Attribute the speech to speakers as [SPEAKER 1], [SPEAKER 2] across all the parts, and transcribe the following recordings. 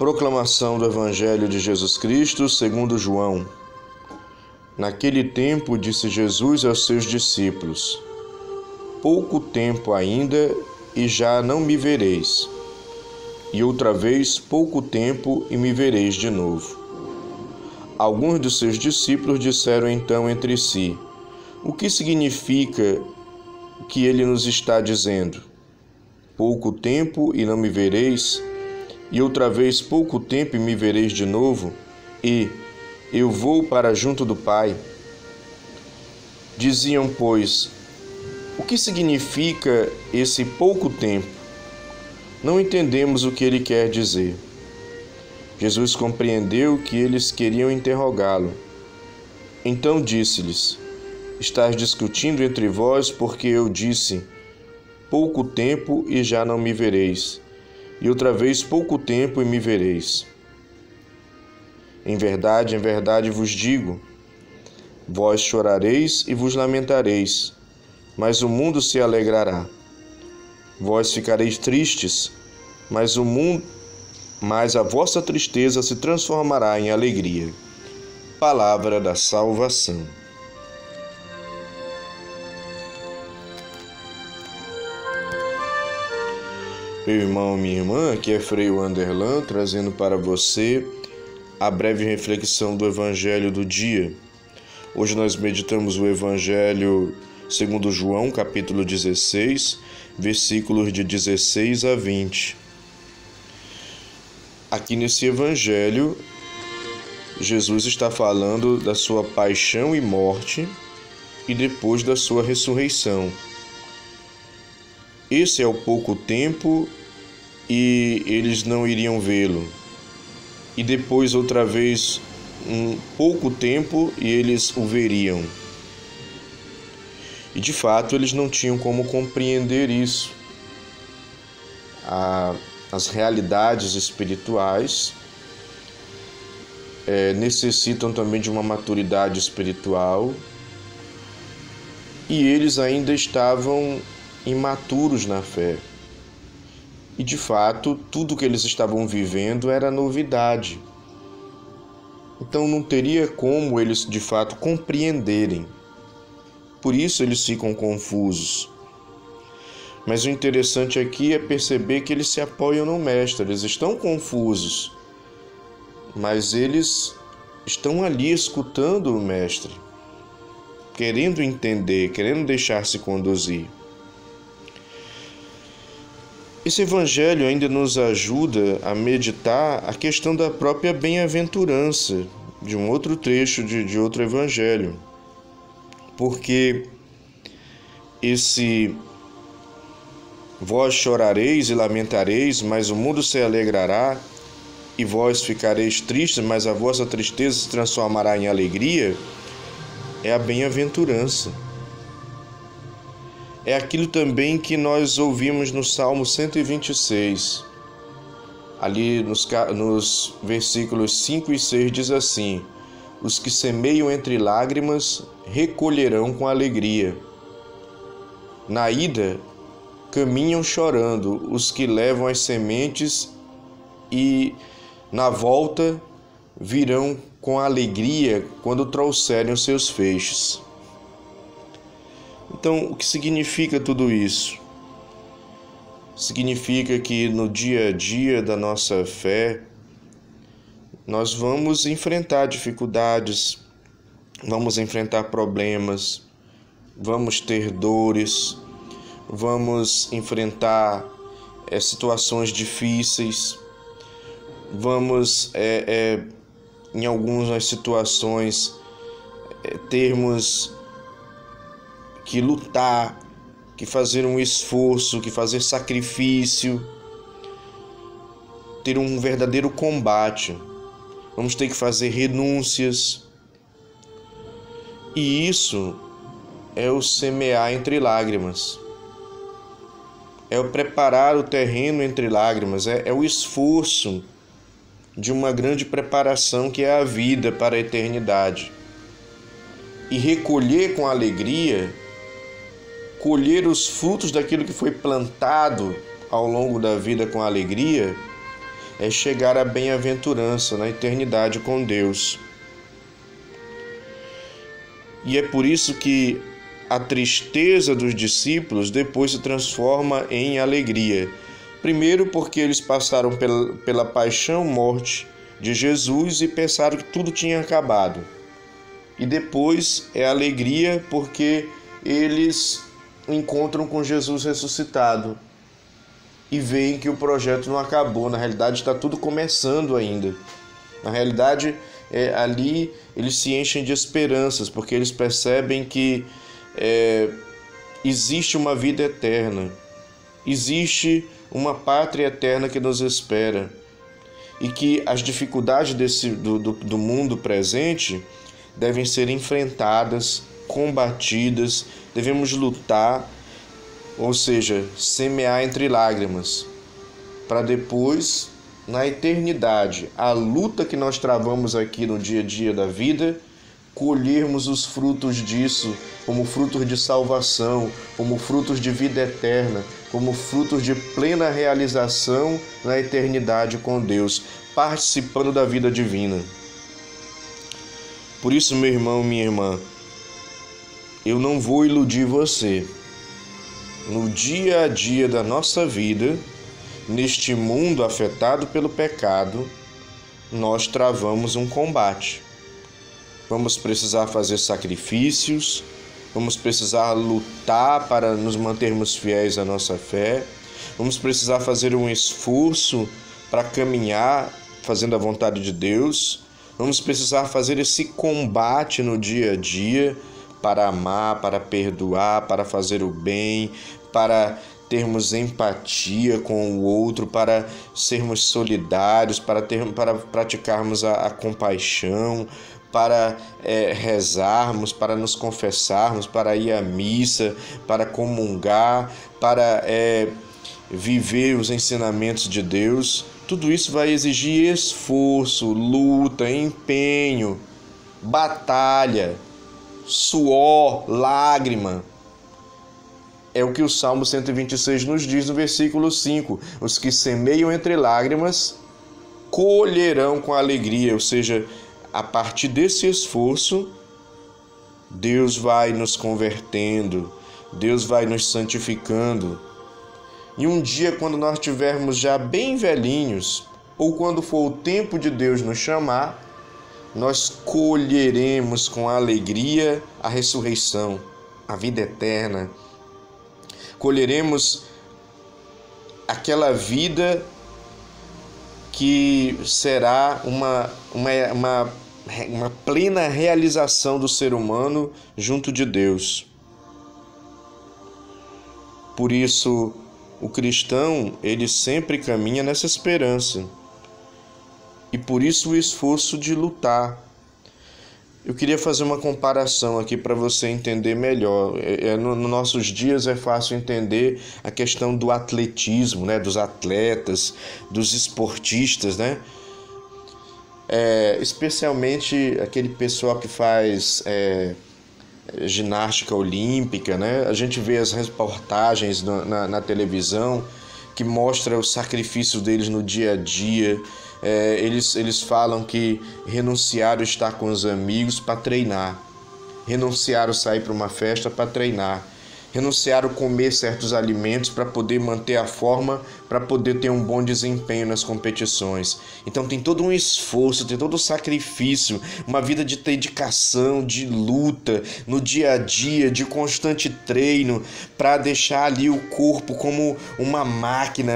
[SPEAKER 1] Proclamação do Evangelho de Jesus Cristo segundo João. Naquele tempo disse Jesus aos seus discípulos: pouco tempo ainda e já não me vereis, e outra vez pouco tempo e me vereis de novo. Alguns dos seus discípulos disseram então entre si: o que significa que ele nos está dizendo? Pouco tempo e não me vereis, e outra vez pouco tempo e me vereis de novo, e eu vou para junto do Pai. Diziam, pois, o que significa esse pouco tempo? Não entendemos o que ele quer dizer. Jesus compreendeu que eles queriam interrogá-lo. Então disse-lhes: estáis discutindo entre vós porque eu disse: pouco tempo e já não me vereis, e outra vez pouco tempo e me vereis. Em verdade vos digo, vós chorareis e vos lamentareis, mas o mundo se alegrará. Vós ficareis tristes, mas a vossa tristeza se transformará em alegria. Palavra da salvação. Meu irmão, minha irmã, aqui é Frei Wanderlan, trazendo para você a breve reflexão do Evangelho do dia. Hoje nós meditamos o Evangelho segundo João, capítulo 16, versículos de 16 a 20. Aqui nesse Evangelho, Jesus está falando da sua paixão e morte e depois da sua ressurreição. Esse é o pouco tempo e eles não iriam vê-lo. E depois outra vez pouco tempo e eles o veriam. E de fato eles não tinham como compreender isso. As realidades espirituais necessitam também de uma maturidade espiritual e eles ainda estavam imaturos na fé. E de fato, tudo que eles estavam vivendo era novidade. Então não teria como eles de fato compreenderem. Por isso eles ficam confusos. Mas o interessante aqui é perceber que eles se apoiam no Mestre. Eles estão confusos, mas eles estão ali escutando o Mestre, querendo entender, querendo deixar-se conduzir. Esse Evangelho ainda nos ajuda a meditar a questão da própria bem-aventurança, de um outro trecho de outro Evangelho. Porque esse vós chorareis e lamentareis, mas o mundo se alegrará, e vós ficareis tristes, mas a vossa tristeza se transformará em alegria, é a bem-aventurança. É aquilo também que nós ouvimos no Salmo 126. Ali nos versículos 5 e 6 diz assim: os que semeiam entre lágrimas recolherão com alegria. Na ida, caminham chorando os que levam as sementes, e na volta virão com alegria quando trouxerem os seus feixes. Então, o que significa tudo isso? Significa que no dia a dia da nossa fé, nós vamos enfrentar dificuldades, vamos enfrentar problemas, vamos ter dores, vamos enfrentar situações difíceis, vamos, em algumas situações, termos que lutar, que fazer um esforço, que fazer sacrifício, ter um verdadeiro combate. Vamos ter que fazer renúncias. E isso é o semear entre lágrimas. É o preparar o terreno entre lágrimas. É o esforço de uma grande preparação que é a vida para a eternidade. E recolher com alegria, colher os frutos daquilo que foi plantado ao longo da vida com alegria, é chegar à bem-aventurança na eternidade com Deus. E é por isso que a tristeza dos discípulos depois se transforma em alegria. Primeiro porque eles passaram pela paixão, morte de Jesus e pensaram que tudo tinha acabado. E depois é alegria porque eles encontram com Jesus ressuscitado e veem que o projeto não acabou. Na realidade está tudo começando ainda. Na realidade, ali eles se enchem de esperanças, porque eles percebem que existe uma vida eterna, existe uma pátria eterna que nos espera, e que as dificuldades do mundo presente devem ser enfrentadas, combatidas, devemos lutar, ou seja, semear entre lágrimas, para depois, na eternidade, a luta que nós travamos aqui no dia a dia da vida, colhermos os frutos disso, como frutos de salvação, como frutos de vida eterna, como frutos de plena realização na eternidade com Deus, participando da vida divina. Por isso, meu irmão, minha irmã, eu não vou iludir você. No dia a dia da nossa vida, neste mundo afetado pelo pecado, nós travamos um combate. Vamos precisar fazer sacrifícios, vamos precisar lutar para nos mantermos fiéis à nossa fé, vamos precisar fazer um esforço para caminhar fazendo a vontade de Deus, vamos precisar fazer esse combate no dia a dia para amar, para perdoar, para fazer o bem, para termos empatia com o outro, para sermos solidários, para praticarmos a compaixão, para rezarmos, para nos confessarmos, para ir à missa, para comungar, para viver os ensinamentos de Deus. Tudo isso vai exigir esforço, luta, empenho, batalha, suor, lágrima. É o que o Salmo 126 nos diz no versículo 5. Os que semeiam entre lágrimas colherão com alegria. Ou seja, a partir desse esforço, Deus vai nos convertendo, Deus vai nos santificando. E um dia, quando nós estivermos já bem velhinhos, ou quando for o tempo de Deus nos chamar, nós colheremos com alegria a ressurreição, a vida eterna. Colheremos aquela vida que será uma plena realização do ser humano junto de Deus. Por isso, o cristão, ele sempre caminha nessa esperança. E por isso o esforço de lutar. Eu queria fazer uma comparação aqui para você entender melhor. Nos nossos dias é fácil entender a questão do atletismo, né? Dos atletas, dos esportistas, né? Especialmente aquele pessoal que faz ginástica olímpica, né? A gente vê as reportagens na televisão que mostra o sacrifício deles no dia a dia. Eles falam que renunciaram a estar com os amigos para treinar, renunciaram a sair para uma festa para treinar, renunciaram a comer certos alimentos para poder manter a forma, para poder ter um bom desempenho nas competições. Então tem todo um esforço, tem todo um sacrifício, uma vida de dedicação, de luta no dia a dia, de constante treino, para deixar ali o corpo como uma máquina,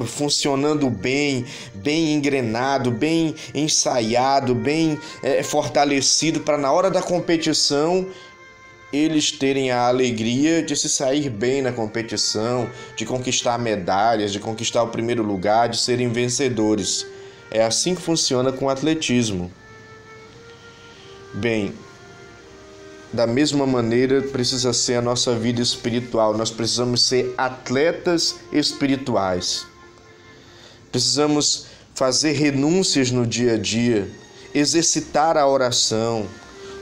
[SPEAKER 1] funcionando bem engrenado, bem ensaiado, bem fortalecido, para na hora da competição eles terem a alegria de se sair bem na competição, de conquistar medalhas, de conquistar o primeiro lugar, de serem vencedores. É assim que funciona com o atletismo. Bem, da mesma maneira precisa ser a nossa vida espiritual. Nós precisamos ser atletas espirituais. Precisamos fazer renúncias no dia a dia, exercitar a oração,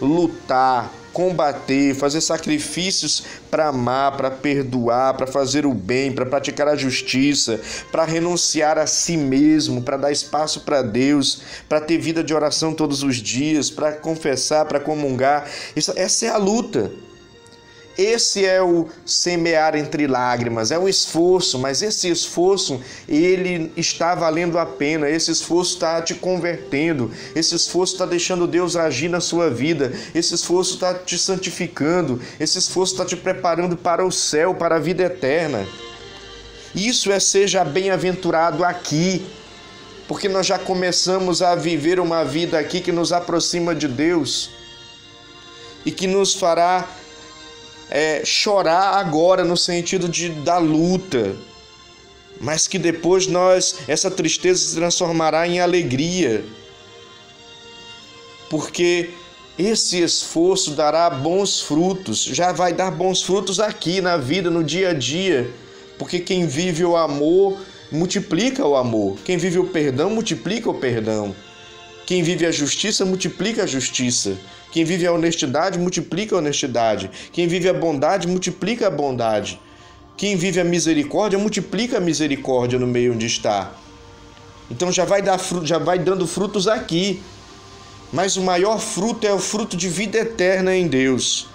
[SPEAKER 1] lutar, combater, fazer sacrifícios para amar, para perdoar, para fazer o bem, para praticar a justiça, para renunciar a si mesmo, para dar espaço para Deus, para ter vida de oração todos os dias, para confessar, para comungar. Essa é a luta. Esse é o semear entre lágrimas, é o esforço, mas esse esforço, ele está valendo a pena, esse esforço está te convertendo, esse esforço está deixando Deus agir na sua vida, esse esforço está te santificando, esse esforço está te preparando para o céu, para a vida eterna. Isso é seja bem-aventurado aqui, porque nós já começamos a viver uma vida aqui que nos aproxima de Deus e que nos fará chorar agora no sentido da luta, mas que depois essa tristeza se transformará em alegria, porque esse esforço dará bons frutos, já vai dar bons frutos aqui na vida, no dia a dia, porque quem vive o amor multiplica o amor, quem vive o perdão multiplica o perdão, quem vive a justiça multiplica a justiça. Quem vive a honestidade, multiplica a honestidade. Quem vive a bondade, multiplica a bondade. Quem vive a misericórdia, multiplica a misericórdia no meio onde está. Então já vai dando frutos aqui. Mas o maior fruto é o fruto de vida eterna em Deus.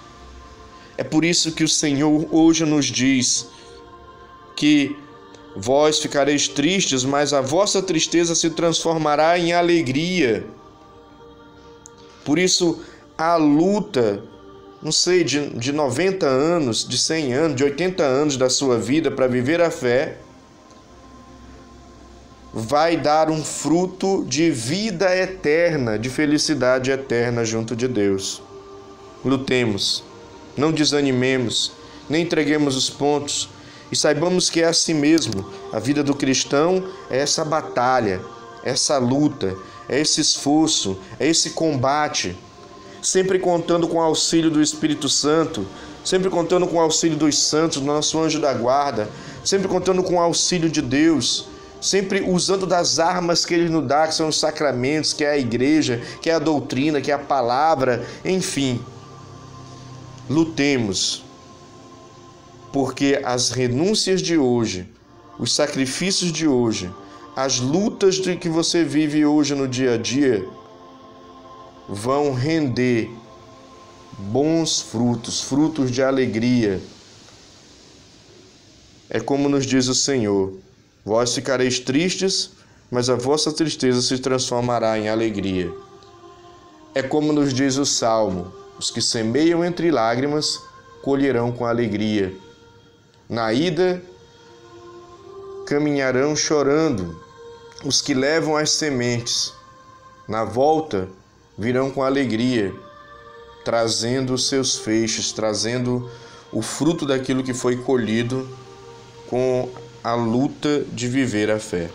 [SPEAKER 1] É por isso que o Senhor hoje nos diz que vós ficareis tristes, mas a vossa tristeza se transformará em alegria. Por isso, a luta, não sei, de 90 anos, de 100 anos, de 80 anos da sua vida para viver a fé, vai dar um fruto de vida eterna, de felicidade eterna junto de Deus. Lutemos, não desanimemos, nem entreguemos os pontos e saibamos que é assim mesmo. A vida do cristão é essa batalha, essa luta, é esse esforço, é esse combate, sempre contando com o auxílio do Espírito Santo, sempre contando com o auxílio dos santos, do nosso anjo da guarda, sempre contando com o auxílio de Deus, sempre usando das armas que Ele nos dá, que são os sacramentos, que é a igreja, que é a doutrina, que é a palavra, enfim. Lutemos, porque as renúncias de hoje, os sacrifícios de hoje, as lutas de que você vive hoje no dia a dia, vão render bons frutos, frutos de alegria. É como nos diz o Senhor: vós ficareis tristes, mas a vossa tristeza se transformará em alegria. É como nos diz o Salmo: os que semeiam entre lágrimas colherão com alegria. Na ida caminharão chorando os que levam as sementes. Na volta virão com alegria, trazendo os seus feixes, trazendo o fruto daquilo que foi colhido com a luta de viver a fé.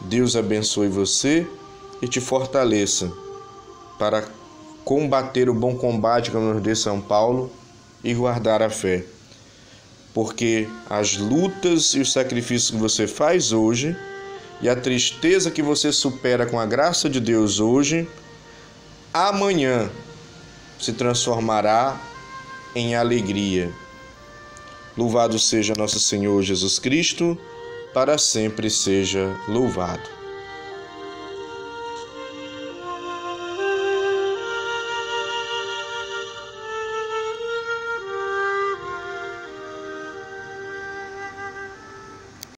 [SPEAKER 1] Deus abençoe você e te fortaleça para combater o bom combate, como nos diz São Paulo, e guardar a fé. Porque as lutas e os sacrifícios que você faz hoje e a tristeza que você supera com a graça de Deus hoje, amanhã se transformará em alegria. Louvado seja nosso Senhor Jesus Cristo, para sempre seja louvado.